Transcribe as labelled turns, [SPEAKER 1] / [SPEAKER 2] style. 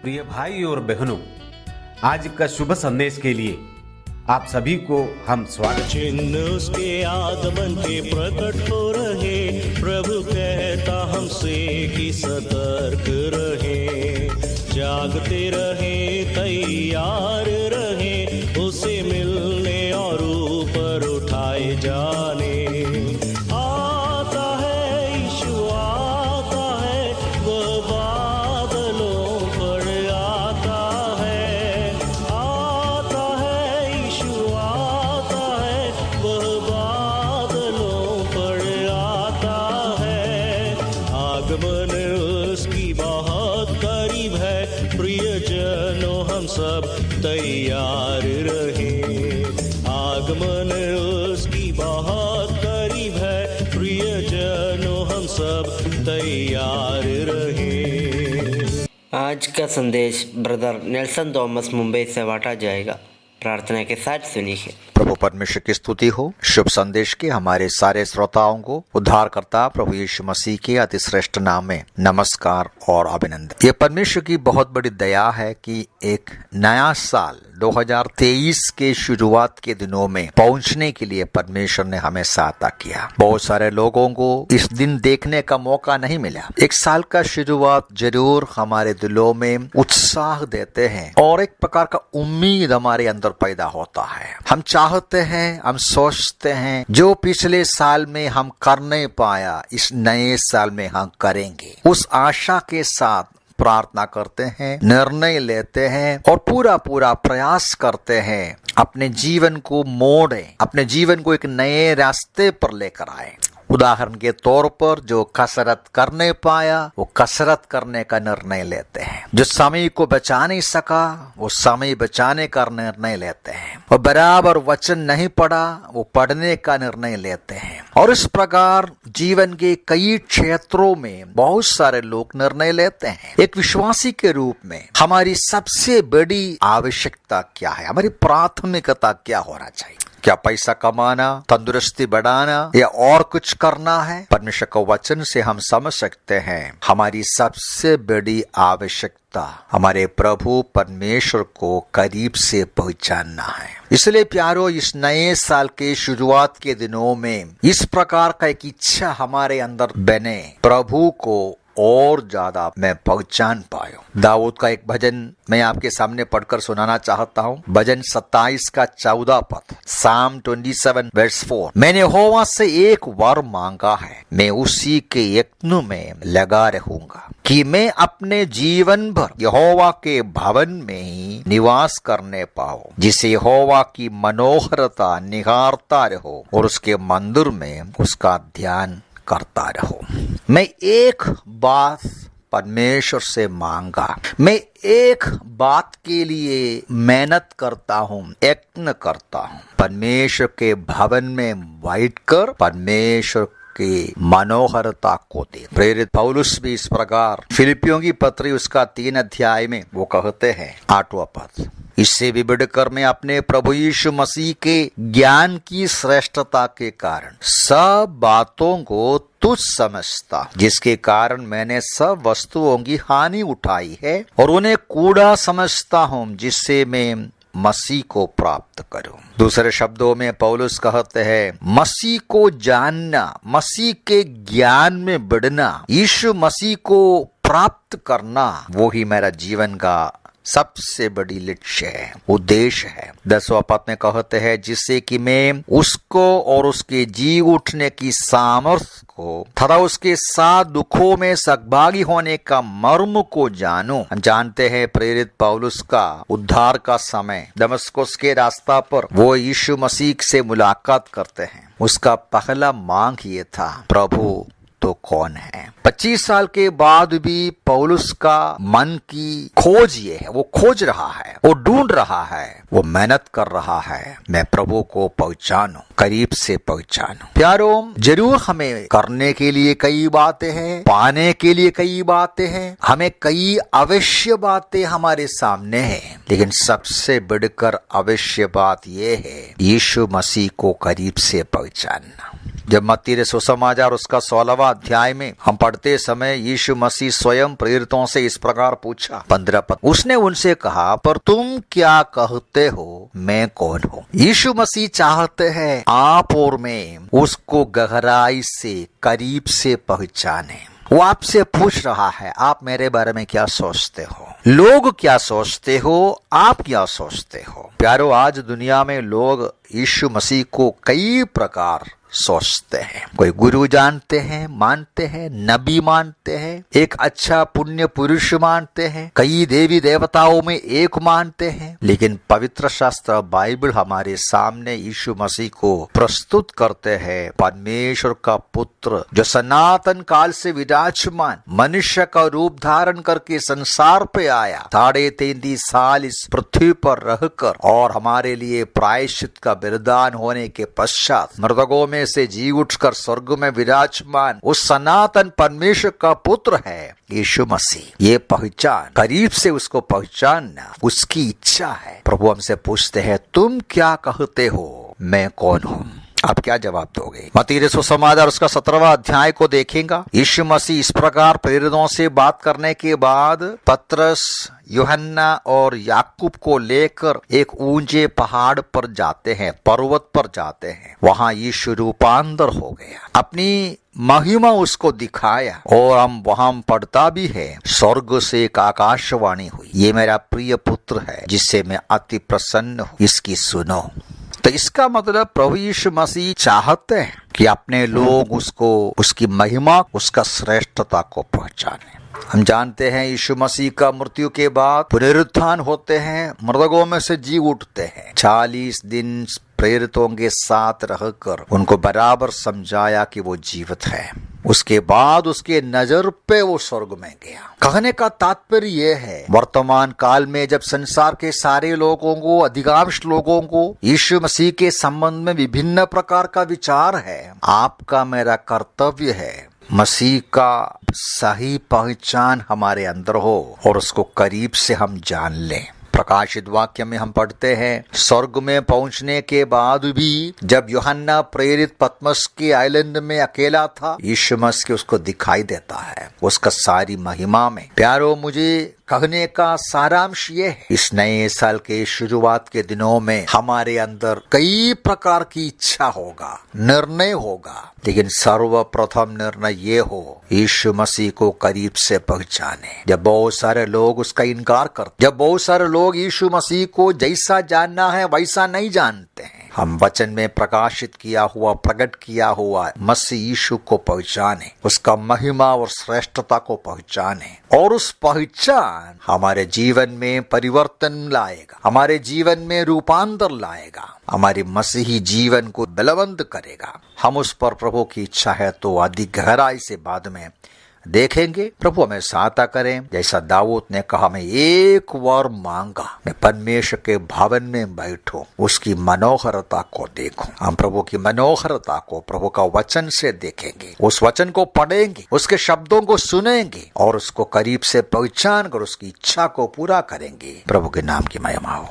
[SPEAKER 1] प्रिय भाई और बहनों, आज का शुभ संदेश के लिए आप सभी को हम स्वागत।
[SPEAKER 2] चिन्ह उसके आगमन के प्रकट हो रहे, प्रभु कहता हमसे कि सतर्क रहे, जागते रहे, तैयार रहे, उसे मिलने और ऊपर उठाए जाने। आता है यीशु, आता है, वह बादलों पर आता है, आता है यीशु, आता है, वह बादलों पर आता है। आगमन उसकी बहुत करीब है, प्रियजनों हम सब तैयार रहे। आगमन उसकी बहुत करीब है, प्रियजनों हम सब तैयार रहे।
[SPEAKER 3] आज का संदेश ब्रदर नेल्सन थॉमस मुंबई से बांटा जाएगा। प्रार्थना के साथ सुनिए।
[SPEAKER 4] प्रभु परमेश्वर की स्तुति हो। शुभ संदेश के हमारे सारे श्रोताओं को उद्धारकर्ता प्रभु यीशु मसीह के अति श्रेष्ठ नाम में नमस्कार और अभिनंदन। ये परमेश्वर की बहुत बड़ी दया है कि एक नया साल 2023 के शुरुआत के दिनों में पहुंचने के लिए परमेश्वर ने हमें सहायता किया। बहुत सारे लोगों को इस दिन देखने का मौका नहीं मिला। एक साल का शुरुआत जरूर हमारे दिलों में उत्साह देते हैं और एक प्रकार का उम्मीद हमारे अंदर पैदा होता है। हम चाहते हैं, हम सोचते हैं, जो पिछले साल में हम कर नहीं पाया इस नए साल में हम करेंगे। उस आशा के साथ प्रार्थना करते हैं, निर्णय लेते हैं और पूरा प्रयास करते हैं अपने जीवन को मोड़ें, अपने जीवन को एक नए रास्ते पर लेकर आए। उदाहरण के तौर पर जो कसरत कर नहीं पाया वो कसरत करने का निर्णय लेते हैं। जो समय को बचा नहीं सका वो समय बचाने का निर्णय लेते हैं। और बराबर वचन नहीं पढ़ा वो पढ़ने का निर्णय लेते हैं। और इस प्रकार जीवन के कई क्षेत्रों में बहुत सारे लोग निर्णय लेते हैं। एक विश्वासी के रूप में हमारी सबसे बड़ी आवश्यकता क्या है? हमारी प्राथमिकता क्या होना चाहिए? क्या पैसा कमाना, तंदुरुस्ती बढ़ाना या और कुछ करना है? परमेश्वर का वचन से हम समझ सकते हैं हमारी सबसे बड़ी आवश्यकता हमारे प्रभु परमेश्वर को करीब से पहचानना है। इसलिए प्यारो, इस नए साल के शुरुआत के दिनों में इस प्रकार का एक इच्छा हमारे अंदर बने, प्रभु को और ज्यादा मैं पहचान पायो। दाऊद का एक भजन मैं आपके सामने पढ़कर सुनाना चाहता हूँ। भजन 27 का 14 पद, Psalm 27 verse 4। मैंने यहोवा से एक वर मांगा है, मैं उसी के यत्न में लगा रहूंगा कि मैं अपने जीवन भर यहोवा के भवन में ही निवास करने पाऊं, जिसे यहोवा की मनोहरता निहारता रहो और उसके मंदिर में उसका ध्यान करता रहो। मैं एक बात परमेश्वर से मांगा, मैं एक बात के लिए मेहनत करता हूँ, यत्न करता हूँ, परमेश्वर के भवन में बैठकर परमेश्वर की मनोहरता को दे। प्रेरित पौलुस भी इस प्रकार फिलिपियों की पत्री उसका 3 अध्याय में वो कहते हैं 8वां पद, इससे भी बढ़कर मैं अपने प्रभु यीशु मसीह के ज्ञान की श्रेष्ठता के कारण सब बातों को तुच्छ समझता, जिसके कारण मैंने सब वस्तुओं की हानि उठाई है और उन्हें कूड़ा समझता हूँ, जिससे मैं मसीह को प्राप्त करूं। दूसरे शब्दों में पौलुस कहते हैं मसीह को जानना, मसीह के ज्ञान में बढ़ना, यीशु मसीह को प्राप्त करना, वो ही मेरा जीवन का सबसे बड़ी लक्ष्य है, उद्देश्य है। 10वां पद में कहते हैं जिससे कि मैं उसको और उसके जी उठने की सामर्थ्य को तथा उसके साथ दुखों में सहभागी होने का मर्म को जानूं। हम जानते हैं प्रेरित पौलुस का उद्धार का समय दमस्कुस के रास्ता पर वो यीशु मसीह से मुलाकात करते हैं। उसका पहला मांग ये था, प्रभु तो कौन है? 25 साल के बाद भी पौलुस का मन की खोज ये है, वो खोज रहा है, वो ढूंढ रहा है, वो मेहनत कर रहा है, मैं प्रभु को पहचानूं, करीब से पहचानूं। प्यारों, जरूर हमें करने के लिए कई बातें हैं, पाने के लिए कई बातें हैं, हमें कई अवश्य बातें हमारे सामने हैं, लेकिन सबसे बढ़कर अवश्य बात ये है यीशु मसीह को करीब से पहचानना। जब मत्ती सुसमाचार उसका 16वां अध्याय में हम पढ़ते समय यीशु मसीह स्वयं प्रेरितों से इस प्रकार पूछा 15 पद, उसने उनसे कहा, पर तुम क्या कहते हो, मैं कौन हूँ? यीशु मसीह चाहते हैं आप और मैं उसको गहराई से, करीब से पहचाने। वो आपसे पूछ रहा है, आप मेरे बारे में क्या सोचते हो? लोग क्या सोचते हो? आप क्या सोचते हो? प्यारो, आज दुनिया में लोग यीशु मसीह को कई प्रकार सोचते हैं। कोई गुरु जानते हैं, मानते हैं, नबी मानते हैं, एक अच्छा पुण्य पुरुष मानते हैं, कई देवी देवताओं में एक मानते हैं। लेकिन पवित्र शास्त्र बाइबल हमारे सामने यीशु मसीह को प्रस्तुत करते हैं परमेश्वर का पुत्र, जो सनातन काल से विराजमान मनुष्य का रूप धारण करके संसार पे आया, 33.5 साल इस पृथ्वी पर रहकर और हमारे लिए प्रायश्चित का बलिदान होने के पश्चात मृतकों में से जी उठकर स्वर्ग में विराजमान उस सनातन परमेश्वर का पुत्र है यीशु मसीह। ये पहचान, करीब से उसको पहचानना उसकी इच्छा है। प्रभु हमसे पूछते हैं, तुम क्या कहते हो, मैं कौन हूँ? आप क्या जवाब दोगे? मत्ती सुसमाचार उसका 17वां अध्याय को देखेगा। यीशु मसीह इस प्रकार प्रेरितों से बात करने के बाद पतरस, यूहन्ना और याकूब को लेकर एक ऊंचे पहाड़ पर जाते हैं, पर्वत पर जाते हैं। वहां यीशु रूपांतर हो गया, अपनी महिमा उसको दिखाया और हम वहां पढ़ता भी है, स्वर्ग से एक आकाशवाणी हुई, ये मेरा प्रिय पुत्र है जिससे मैं अति प्रसन्न हूँ, इसकी सुनो। तो इसका मतलब प्रभु यीशु मसीह चाहते हैं कि अपने लोग उसको, उसकी महिमा, उसका श्रेष्ठता को पहचाने। हम जानते हैं यीशु मसीह का मृत्यु के बाद पुनरुत्थान होते हैं, मृतकों में से जी उठते हैं। 40 दिन प्रेरितों के साथ रहकर उनको बराबर समझाया कि वो जीवित है। उसके बाद उसके नजर पे वो स्वर्ग में गया। कहने का तात्पर्य यह है, वर्तमान काल में जब संसार के सारे लोगों को, अधिकांश लोगों को यीशु मसीह के संबंध में विभिन्न प्रकार का विचार है, आपका मेरा कर्तव्य है मसीह का सही पहचान हमारे अंदर हो और उसको करीब से हम जान लें। प्रकाशित वाक्य में हम पढ़ते हैं, स्वर्ग में पहुंचने के बाद भी जब यूहन्ना प्रेरित पतमस के आइलैंड में अकेला था, यीशु मसीह उसको दिखाई देता है उसका सारी महिमा में। प्यारो, मुझे कहने का सारांश ये है, इस नए साल के शुरुआत के दिनों में हमारे अंदर कई प्रकार की इच्छा होगा, निर्णय होगा, लेकिन सर्वप्रथम निर्णय ये हो, यीशु मसीह को करीब से पहचाने। जब बहुत सारे लोग उसका इनकार करते, जब बहुत सारे लोग यीशु मसीह को जैसा जानना है वैसा नहीं जानते हैं, हम वचन में प्रकाशित किया हुआ, प्रकट किया हुआ मसीह यीशु को पहचाने, उसका महिमा और श्रेष्ठता को पहचाने, और उस पहचान हमारे जीवन में परिवर्तन लाएगा, हमारे जीवन में रूपांतर लाएगा, हमारे मसीही जीवन को बलवंत करेगा। हम उस पर प्रभु की इच्छा है तो अधिक गहराई से बाद में देखेंगे। प्रभु हमें सहायता करें। जैसा दाऊद ने कहा, मैं एक बार मांगा, मैं परमेश्वर के भवन में बैठूं, उसकी मनोहरता को देखूं। हम प्रभु की मनोहरता को प्रभु का वचन से देखेंगे, उस वचन को पढ़ेंगे, उसके शब्दों को सुनेंगे और उसको करीब से पहचान कर उसकी इच्छा को पूरा करेंगे। प्रभु के नाम की महिमा हो।